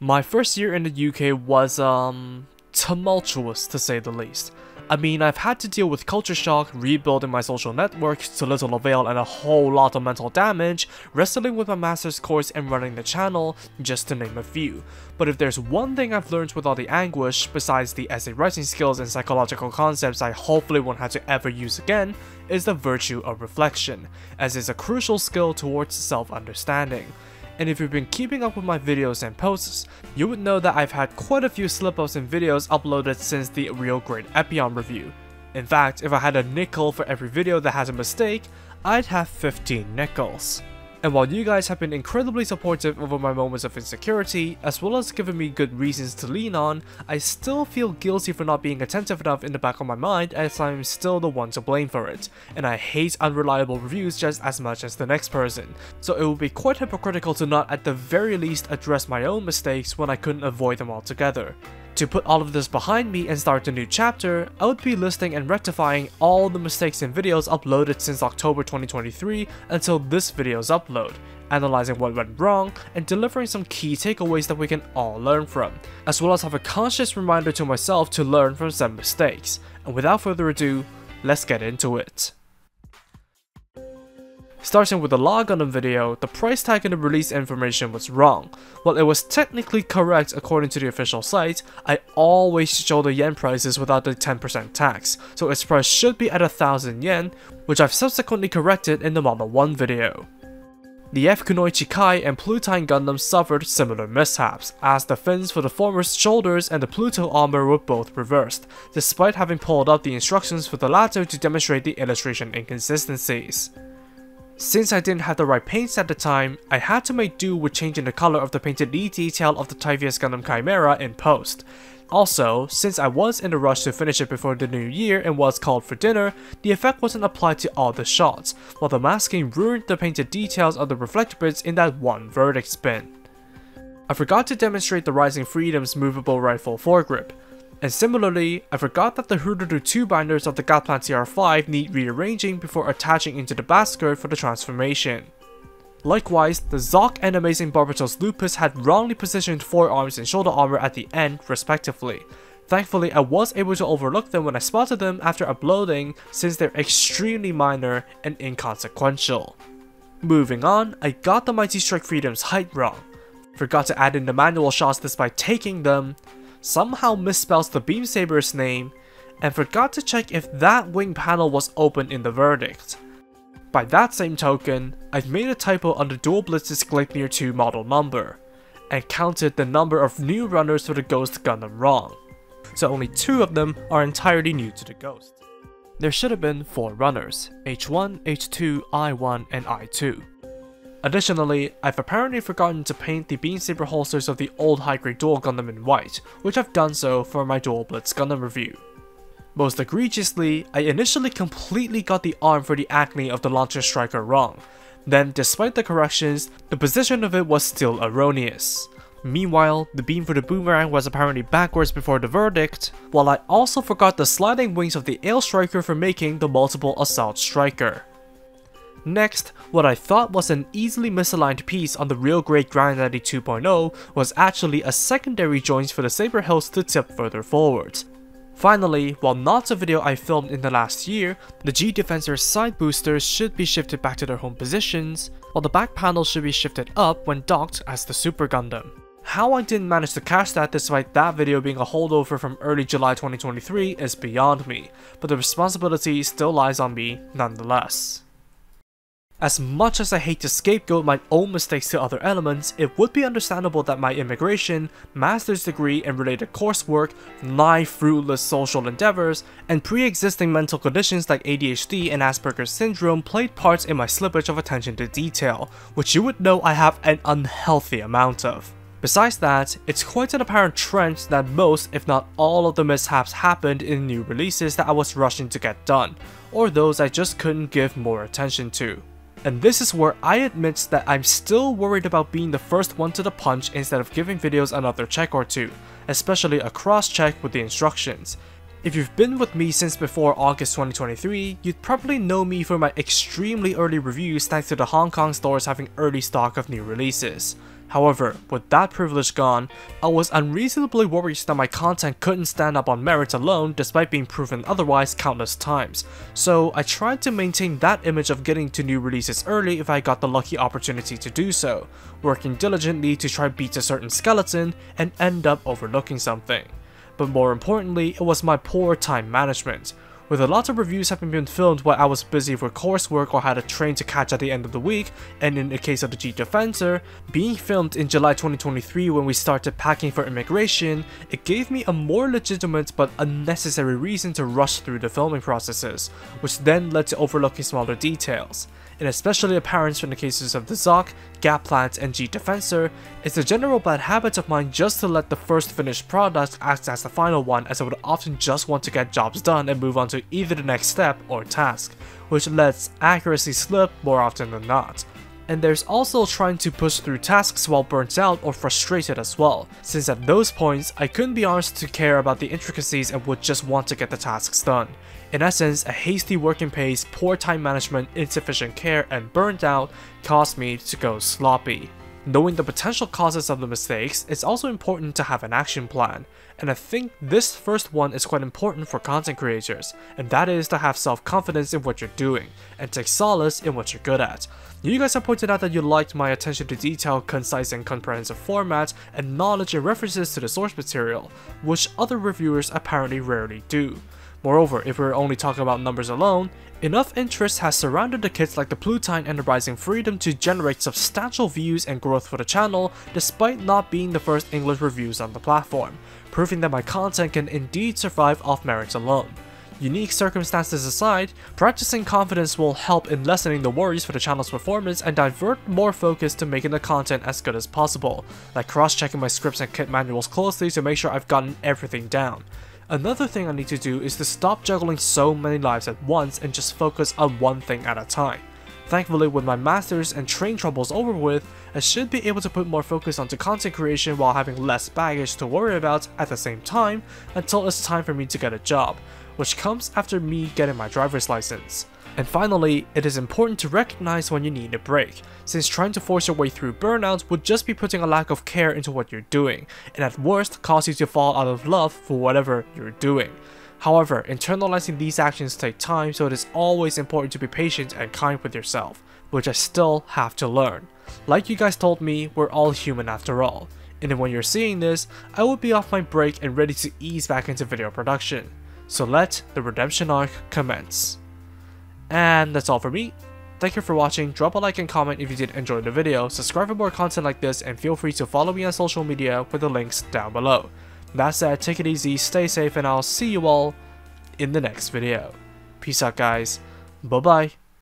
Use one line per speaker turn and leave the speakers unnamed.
My first year in the UK was, tumultuous to say the least. I mean, I've had to deal with culture shock, rebuilding my social network to little avail and a whole lot of mental damage, wrestling with my master's course and running the channel, just to name a few. But if there's one thing I've learned with all the anguish, besides the essay writing skills and psychological concepts I hopefully won't have to ever use again, is the virtue of reflection, as it's a crucial skill towards self-understanding. And if you've been keeping up with my videos and posts, you would know that I've had quite a few slip-ups in videos uploaded since the Real Great Epyon review. In fact, if I had a nickel for every video that has a mistake, I'd have 15 nickels. And while you guys have been incredibly supportive over my moments of insecurity, as well as giving me good reasons to lean on, I still feel guilty for not being attentive enough in the back of my mind, as I'm still the one to blame for it. And I hate unreliable reviews just as much as the next person, so it would be quite hypocritical to not at the very least address my own mistakes when I couldn't avoid them altogether. To put all of this behind me and start a new chapter, I would be listing and rectifying all the mistakes in videos uploaded since October 2023 until this video's upload, analyzing what went wrong, and delivering some key takeaways that we can all learn from, as well as have a conscious reminder to myself to learn from some mistakes. And without further ado, let's get into it. Starting with the RG Gundam video, the price tag in the release information was wrong. While it was technically correct according to the official site, I always show the yen prices without the 10% tax, so its price should be at 1000 yen, which I've subsequently corrected in the Model 1 video. The F Kunoichi Kai and Plutine Gundam suffered similar mishaps, as the fins for the former's shoulders and the Pluto armor were both reversed, despite having pulled up the instructions for the latter to demonstrate the illustration inconsistencies. Since I didn't have the right paints at the time, I had to make do with changing the color of the painted knee detail of the Tyvius Gundam Chimera in post. Also, since I was in a rush to finish it before the new year and was called for dinner, the effect wasn't applied to all the shots, while the masking ruined the painted details of the reflector bits in that one verdict spin. I forgot to demonstrate the Rising Freedom's movable rifle foregrip. And similarly, I forgot that the Hurudu 2 binders of the gunpla TR5 need rearranging before attaching into the back skirt for the transformation. Likewise, the Zoc and Amazing Barbatos Lupus had wrongly positioned forearms and shoulder armor at the end, respectively. Thankfully, I was able to overlook them when I spotted them after uploading, since they're extremely minor and inconsequential. Moving on, I got the Mighty Strike Freedom's height wrong. Forgot to add in the manual shots despite taking them, somehow misspells the Beam Saber's name, and forgot to check if that wing panel was open in the verdict. By that same token, I've made a typo on the Dual Blitz's Gleipnir 2 model number, and counted the number of new runners for the Ghost Gundam wrong, so only 2 of them are entirely new to the Ghost. There should have been 4 runners, H1, H2, I1, and I2. Additionally, I've apparently forgotten to paint the Beam Saber holsters of the old high-grade Dual Gundam in white, which I've done so for my Dual Blitz Gundam review. Most egregiously, I initially completely got the arm for the acne of the Launcher Striker wrong. Then, despite the corrections, the position of it was still erroneous. Meanwhile, the beam for the boomerang was apparently backwards before the verdict, while I also forgot the sliding wings of the Ale Striker for making the Multiple Assault Striker. Next, what I thought was an easily misaligned piece on the Real Great Granddaddy 2.0 was actually a secondary joint for the saber hilts to tip further forward. Finally, while not a video I filmed in the last year, the G-Defensor's side boosters should be shifted back to their home positions, while the back panel should be shifted up when docked as the Super Gundam. How I didn't manage to catch that despite that video being a holdover from early July 2023 is beyond me, but the responsibility still lies on me nonetheless. As much as I hate to scapegoat my own mistakes to other elements, it would be understandable that my immigration, master's degree, and related coursework, nigh fruitless social endeavors, and pre-existing mental conditions like ADHD and Asperger's syndrome played parts in my slippage of attention to detail, which you would know I have an unhealthy amount of. Besides that, it's quite an apparent trend that most, if not all of the mishaps happened in new releases that I was rushing to get done, or those I just couldn't give more attention to. And this is where I admit that I'm still worried about being the first one to the punch instead of giving videos another check or two, especially a cross-check with the instructions. If you've been with me since before August 2023, you'd probably know me for my extremely early reviews thanks to the Hong Kong stores having early stock of new releases. However, with that privilege gone, I was unreasonably worried that my content couldn't stand up on merit alone despite being proven otherwise countless times. So I tried to maintain that image of getting to new releases early if I got the lucky opportunity to do so, working diligently to try beat a certain skeleton and end up overlooking something. But more importantly, it was my poor time management. With a lot of reviews having been filmed while I was busy with coursework or had a train to catch at the end of the week, and in the case of the G Defensor, being filmed in July 2023 when we started packing for immigration, it gave me a more legitimate but unnecessary reason to rush through the filming processes, which then led to overlooking smaller details. And especially apparent in the cases of the Zoc, Gap Plant, and G Defensor, it's a general bad habit of mine just to let the first finished product act as the final one, as I would often just want to get jobs done and move on to either the next step or task, which lets accuracy slip more often than not. And there's also trying to push through tasks while burnt out or frustrated as well, since at those points I couldn't be asked to care about the intricacies and would just want to get the tasks done. In essence, a hasty working pace, poor time management, insufficient care, and burnt out caused me to go sloppy. Knowing the potential causes of the mistakes, it's also important to have an action plan, and I think this first one is quite important for content creators, and that is to have self-confidence in what you're doing, and take solace in what you're good at. You guys have pointed out that you liked my attention to detail, concise and comprehensive format, and knowledge and references to the source material, which other reviewers apparently rarely do. Moreover, if we're only talking about numbers alone, enough interest has surrounded the kits like the Plutine and the Rising Freedom to generate substantial views and growth for the channel, despite not being the first English reviews on the platform, proving that my content can indeed survive off merit alone. Unique circumstances aside, practicing confidence will help in lessening the worries for the channel's performance and divert more focus to making the content as good as possible, like cross-checking my scripts and kit manuals closely to make sure I've gotten everything down. Another thing I need to do is to stop juggling so many lives at once and just focus on one thing at a time. Thankfully, with my masters and train troubles over with, I should be able to put more focus onto content creation while having less baggage to worry about at the same time until it's time for me to get a job, which comes after me getting my driver's license. And finally, it is important to recognize when you need a break, since trying to force your way through burnout would just be putting a lack of care into what you're doing, and at worst cause you to fall out of love for whatever you're doing. However, internalizing these actions take time, so it is always important to be patient and kind with yourself, which I still have to learn. Like you guys told me, we're all human after all, and then when you're seeing this, I will be off my break and ready to ease back into video production. So let the redemption arc commence. And that's all for me. Thank you for watching, drop a like and comment if you did enjoy the video, subscribe for more content like this, and feel free to follow me on social media with the links down below. That said, take it easy, stay safe, and I'll see you all in the next video. Peace out guys, bye bye.